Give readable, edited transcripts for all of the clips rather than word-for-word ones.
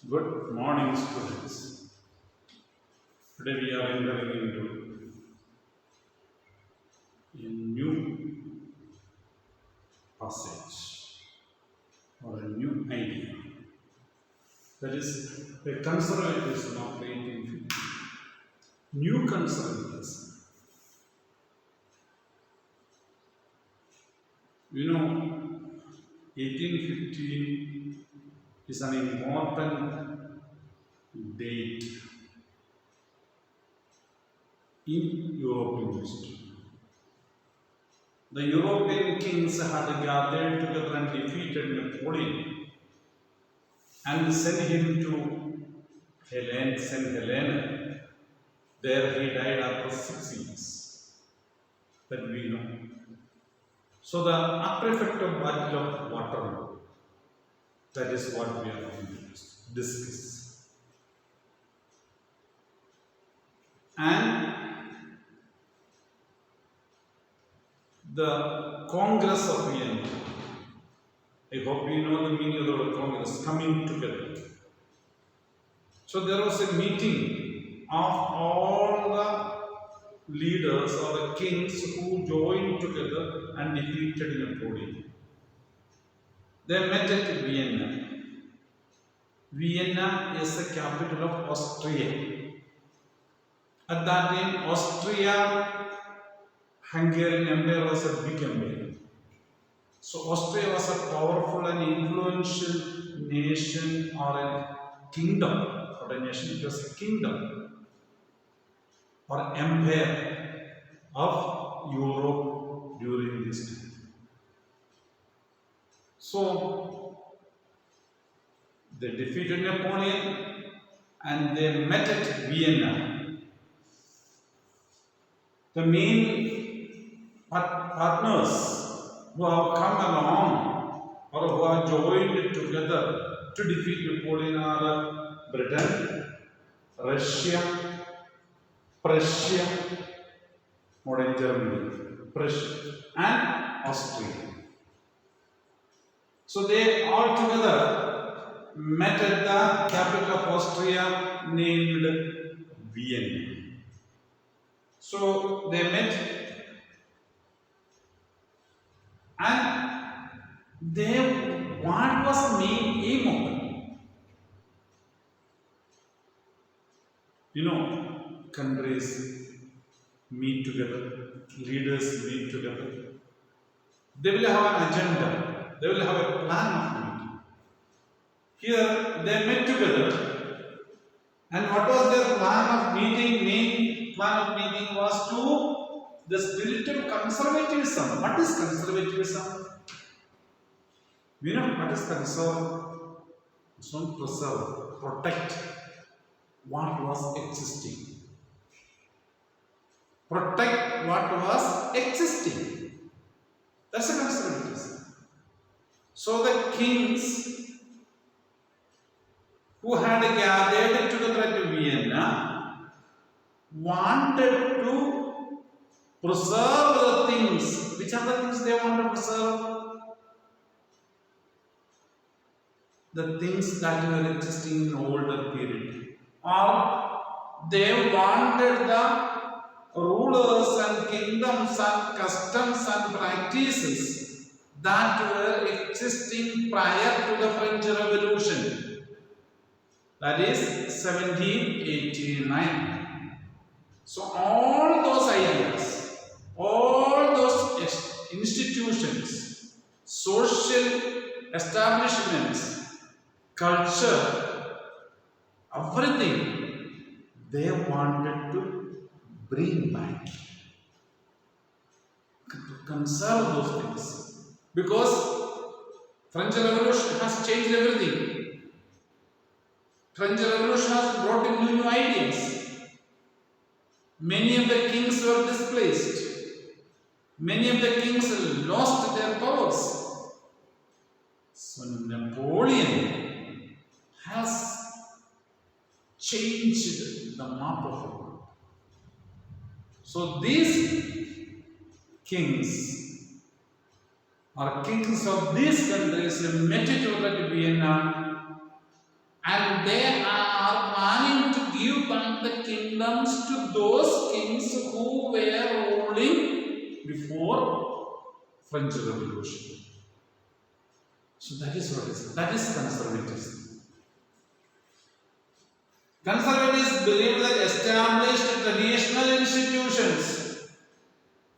Good morning, students. Today we are entering into a new passage or a new idea. That is the conservatism of 1850. New conservatism. You know, 1850 is an important date in European history. The European kings had gathered together and defeated Napoleon and sent him to St. Helena. There he died after 6 years. That we know. So the after effect of Battle of Waterloo, that is what we are going to discuss. And the Congress of Vienna, I hope you know the meaning of the word Congress, coming together. So there was a meeting of all the leaders or the kings who joined together and defeated Napoleon. They met at Vienna. Vienna is the capital of Austria. At that time, Austria-Hungarian Empire was a big empire. So Austria was a powerful and influential nation or a kingdom. Not a nation, it was a kingdom or empire of Europe during this time. So they defeated Napoleon and they met at Vienna. The main partners who have come along or who are joined together to defeat Napoleon are Britain, Russia, Prussia, modern Germany, Prussia, and Austria. So they all together met at the capital of Austria named Vienna. So they met and what was the main aim of them? You know, countries meet together, leaders meet together. They will have an agenda, they will have a plan of meeting. Here they met together, and what was their plan of meeting? Main plan of meeting was to the spirit of conservatism. What is conservatism? We know what is conserve. It's not preserve, protect what was existing. Protect what was existing. That's a conservatism. So the kings who had gathered together at Vienna wanted to preserve the things. Which are the things they want to preserve? The things that were existing in older period. Or they wanted the rulers and kingdoms and customs and practices that were existing prior to the French Revolution. That is 1789. So all those ideas, all those institutions, social establishments, culture, everything they wanted to bring back, to conserve those things, because French Revolution has changed everything. French Revolution has brought in new ideas. Many of the kings were displaced. Many of the kings lost their powers. So Napoleon has changed the map of the world. So these kings or kings of these countries met together at Vienna and they are planning to give back the kingdoms to those kings who were ruling before French Revolution. So that is what is that is conservatism. Conservatives believe that established traditional institutions,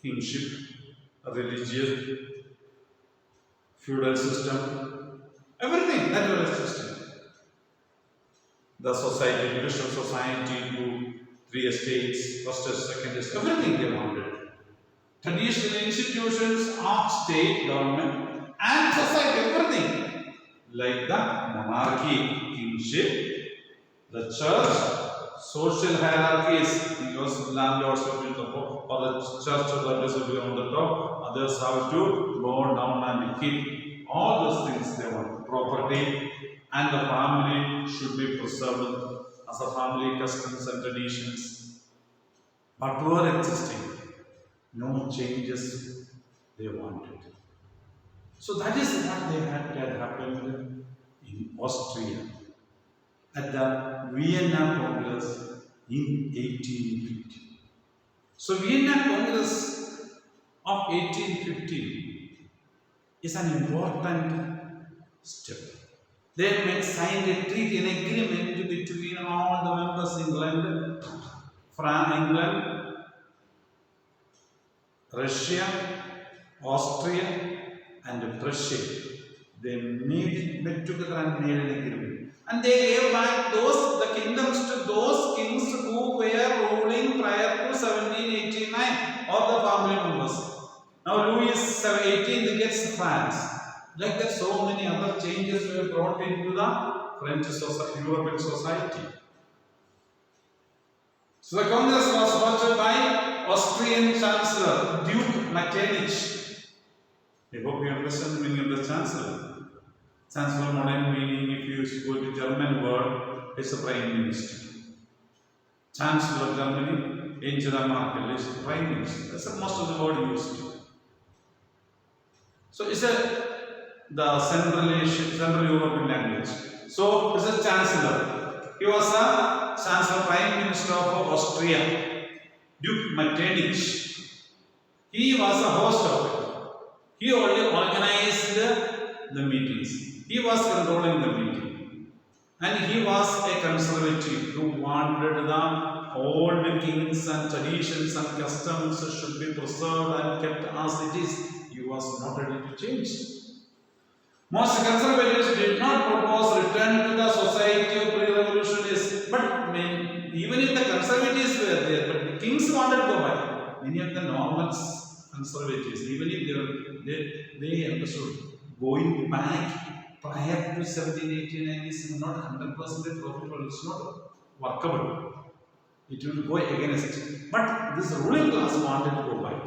kingship, religious, feudal system, everything that was existed. The society, division of society into three estates, first and second estate, everything they wanted. Traditional institutions of state, government, and society, everything. Like the monarchy, kingship, the church, social hierarchies, because landlords will be on the top, or the church authorities will be on the top, others have to burn down and keep. All those things they want. Property and the family should be preserved as a family customs and traditions. But were existing, no changes they wanted. So that is what had happened in Austria at the Vienna Congress in 1850. So Vienna Congress of 1850 is an important step. They signed a treaty, an agreement between all the members, England, France, England, Russia, Austria, and Prussia. They met together and made an agreement. And they gave back the kingdoms to those kings who were ruling prior to 1789, or the family members. Now Louis XVIII gets France. Like that, so many other changes were brought into the French society, European society. So the Congress was voted by Austrian Chancellor Duke Metternich. I hope you understand the meaning of the Chancellor. Chancellor, modern meaning, if you go to German word, is a Prime Minister. Chancellor of Germany, Angela Merkel, is Prime Minister. That's most of the word used. So it's the Central European language. So it's a Chancellor. He was a Chancellor, Prime Minister of Austria, Duke Metternich. He was a host of it. He only organized the meetings. He was controlling the meeting. And he was a conservative who wanted the old kings and traditions and customs should be preserved and kept as it is. He was not ready to change. Most conservatives did not propose return to the society of pre-revolutionists. But even if the conservatives were there, but the kings wanted to go back. Many of the normal conservatives, even if they understood going back prior to 1789 is not 100% profitable, it's not workable. It will go against. But this ruling class wanted to go back.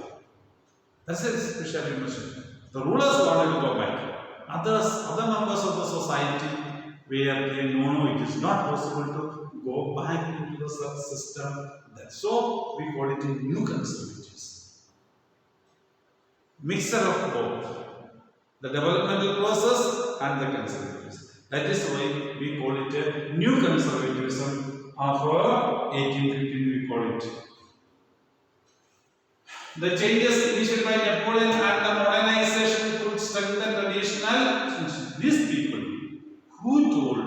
That's a special emotion. The rulers wanted to go back. Other members of the society where they know it is not possible to go back into the system. So we call it a new conservatives. Mixture of both. The developmental process and the conservatives. That is why we call it a new conservatism of 1815 we call it. The changes initiated by Napoleon and the modernization could strengthen traditional. These people who told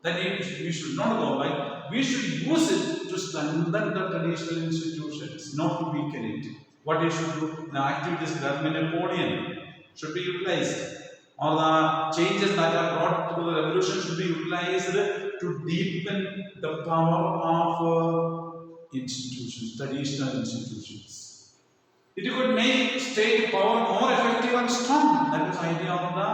that we should not go back, we should use it to strengthen the traditional institutions, not to weaken it. What they should do, the activities done by Napoleon should be utilized, or the changes that are brought to the revolution should be utilized to deepen the power of institutions, traditional institutions. It could make state power more effective and strong. That is the idea of the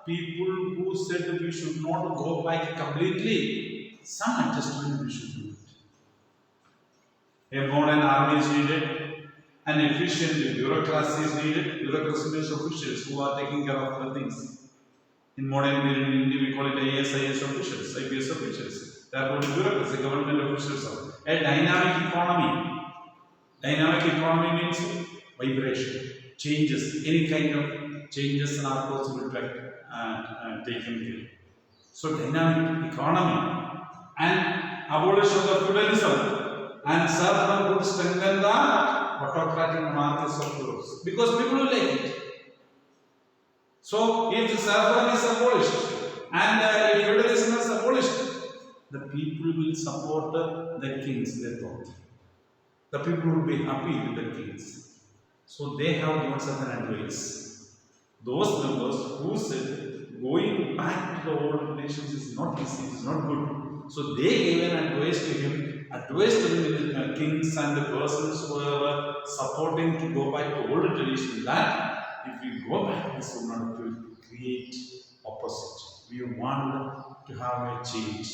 people who said we should not go back completely. Some adjustment we should do it. A modern army is needed, an efficient bureaucracy is needed. Bureaucracy means officials who are taking care of the things. In modern period in India, we call it IAS, IS officials, IPS officials. They are called bureaucracy, government officials. A dynamic economy. Dynamic economy means vibration, changes, any kind of changes are possible to taken care. So dynamic economy and abolition of the feudalism and serfdom would strengthen the autocratic monarchies of Europe because people will like it. So if the serfdom is abolished and if feudalism is abolished, the people will support the kings, they thought. The people will be happy with the kings. So they have given certain advice. Those members who said going back to the old relations is not easy, is not good. So they gave an advice to him, the kings and the persons who were supporting to go back to old tradition that if we go back, this will not create opposite. We want to have a change.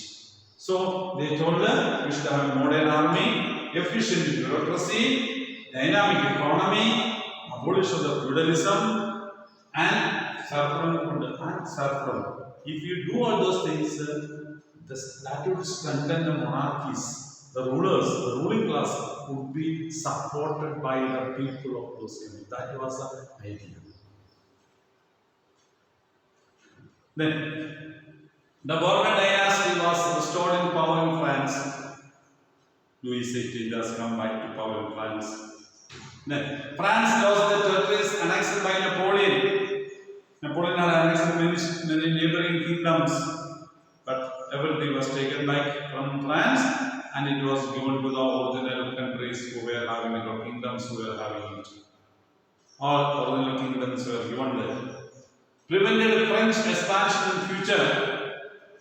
So they told them we should have a modern army, efficient bureaucracy, dynamic economy, abolition of feudalism, and saffron. If you do all those things, that would strengthen the monarchies. The rulers, the ruling class would be supported by the people of those countries. That was the idea. Then, the Bourbon dynasty was restored in power in France. Louis XVIII does come back to power in France. Then, France lost the territories annexed by Napoleon. Napoleon had annexed many neighboring kingdoms, but everything was taken back from France and it was given to the original countries who were having it, or kingdoms who were having it. All original kingdoms were given there. Prevented French expansion in future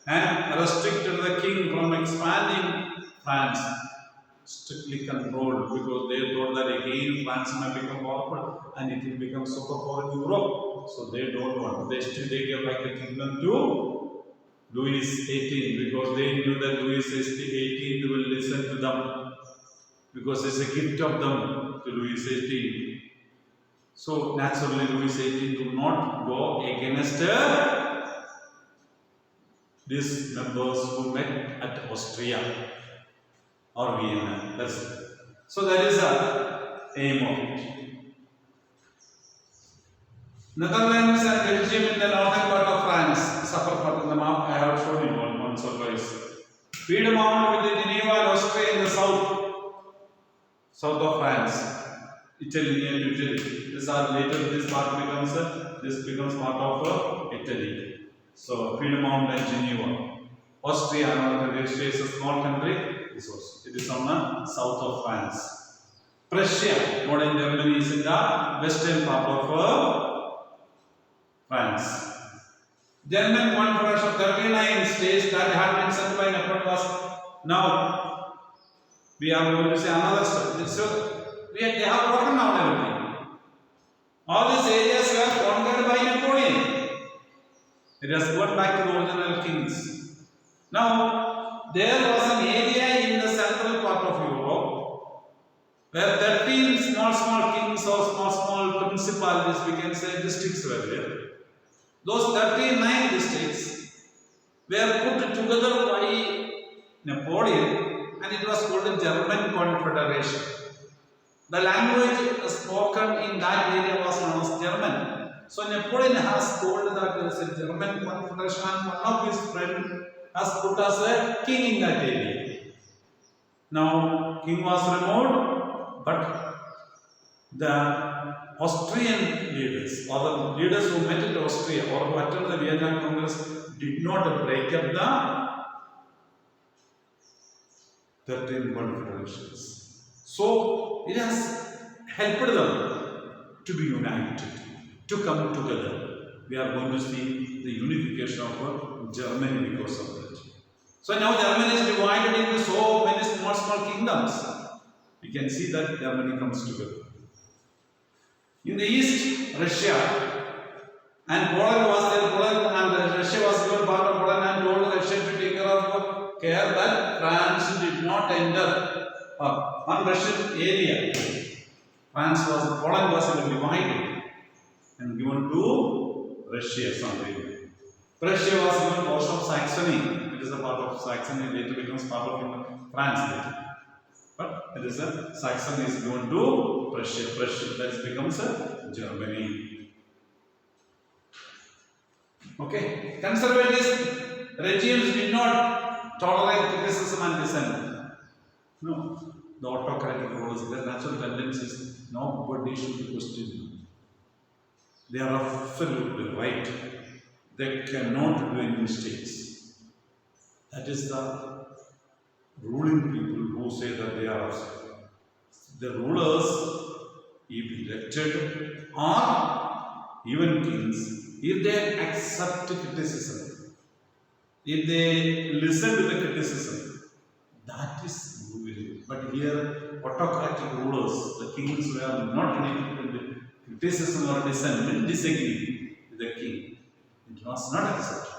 and restricted the king from expanding France. Strictly controlled because they thought that again France might become powerful and it will become superpower in Europe. So they don't want. They gave back the kingdom to Louis XVIII because they knew that Louis XVIII will listen to them because it's a gift of them to Louis XVIII. So naturally Louis XVIII do not go against these members who met at Austria or Vienna. So that is the aim of it. Netherlands and Belgium in the northern part of France, upper part of the map I have shown you once or twice. Piedmont with the Geneva and Austria in the south of France. Italy and Italy. This part becomes part of Italy. So Piedmont and Geneva. Austria, another country, is a small country. It is on the south of France. Prussia, modern Germany, is in the western part of France. German Confederation of 39 states that had been sent by Napoleon was now we are going to say another step. So they have broken down everything. All these areas were conquered by Napoleon. It has gone back to the original kings. Now, there was an area in the central part of Europe where 13 small kings or small principalities, we can say districts were there. Those 39 districts were put together by Napoleon and it was called the German Confederation. The language spoken in that area was known as German. So Napoleon has told that there is a German Confederation and one of his friends has put as a king in that area. Now, king was removed, but the Austrian leaders or the leaders who met in Austria or who attended the Vienna Congress did not break up the 13 confederations. So it has helped them to be united, to come together. We are going to see the unification of Germany because of that. So now Germany is divided into so many small kingdoms. We can see that Germany comes together. In the east, Russia and Poland was there. Poland and Russia was given part of Poland and told Russia to take care that France did not enter on Russian area. Poland was divided and given to Russia someday. Prussia was given portion of Saxony. It is a part of Saxony. Later becomes part of France later. But it is Saxony is given to Prussia. That becomes Germany. Okay. Conservatism regimes did not tolerate criticism and dissent. No, the autocratic rulers, their natural tendency is nobody should question them. They are absolutely right. They cannot do any mistakes. That is the ruling people who say that they are absolute. The rulers, if elected or even kings, if they accept criticism, if they listen to the criticism, that is very good. But here, autocratic rulers, the kings were not ready to criticism or dissent, disagree with the king. It was not accepted.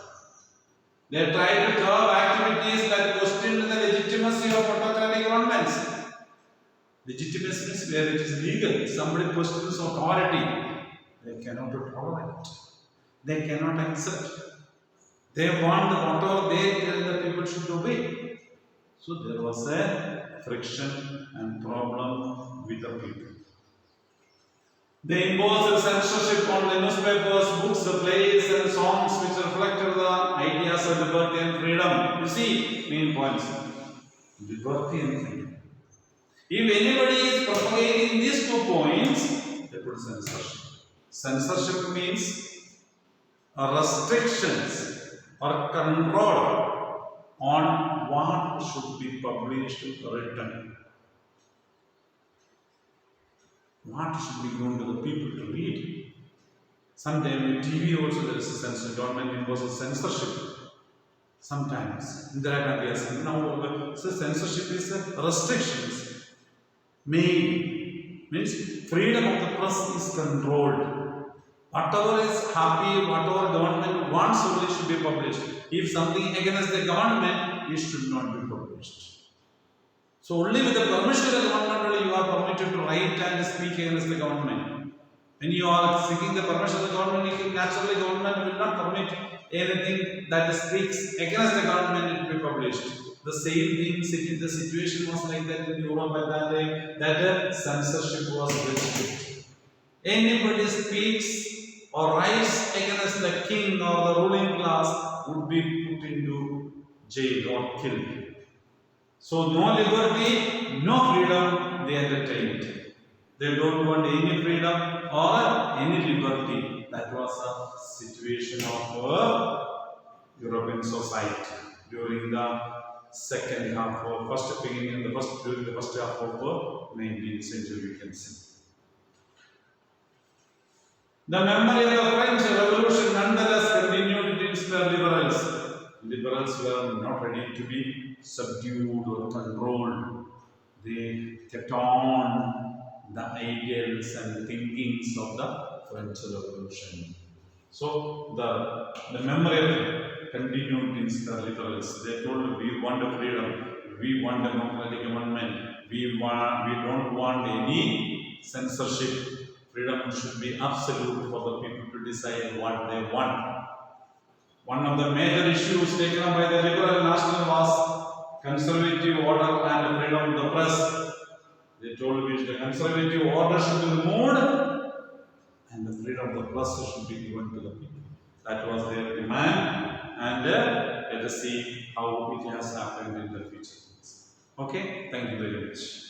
They tried to curb activities that questioned the legitimacy of autocratic governments. Legitimacy is where it is legal. If somebody questions authority, they cannot tolerate. They cannot accept. They want whatever they tell the people should obey. So there was a friction and problem with the people. They imposed censorship on the newspapers, books, plays, and songs which reflected the ideas of liberty and freedom. You see, main points. Liberty and freedom. If anybody is propagating these 2 points, they put censorship. Censorship means restrictions or control on what should be published or written. What should be given to the people to read? Sometimes in TV also there is a censorship. Government imposes censorship. Sometimes Indira Gandhi has now so censorship is restrictions. Means freedom of the press is controlled. Whatever is happy, whatever government wants only should be published. If something against the government, it should not be published. So only with the permission of the government only you are permitted to write and speak against the government. When you are seeking the permission of the government, naturally government will not permit anything that speaks against the government to be published. The same thing, the situation was like that in Europe at that time, that censorship was very strict. Anybody speaks or writes against the king or the ruling class would be put into jail or killed. So no liberty, no freedom they entertained. They don't want any freedom or any liberty. That was a situation of European society during the second half of during the first half of 19th century, we can say. The memory of the French Revolution nonetheless continued to inspire liberals. Liberals were not ready to be subdued or controlled. They kept on the ideals and thinkings of the French Revolution. So the memory continued to inspire liberals. They told, we want a freedom, we want democratic government, we don't want any censorship. Freedom should be absolute for the people to decide what they want. One of the major issues taken up by the liberal national was conservative order and freedom of the press. They told which the conservative order should be removed and the freedom of the press should be given to the people. That was their demand, and let us see how it has happened in the future. Okay, thank you very much.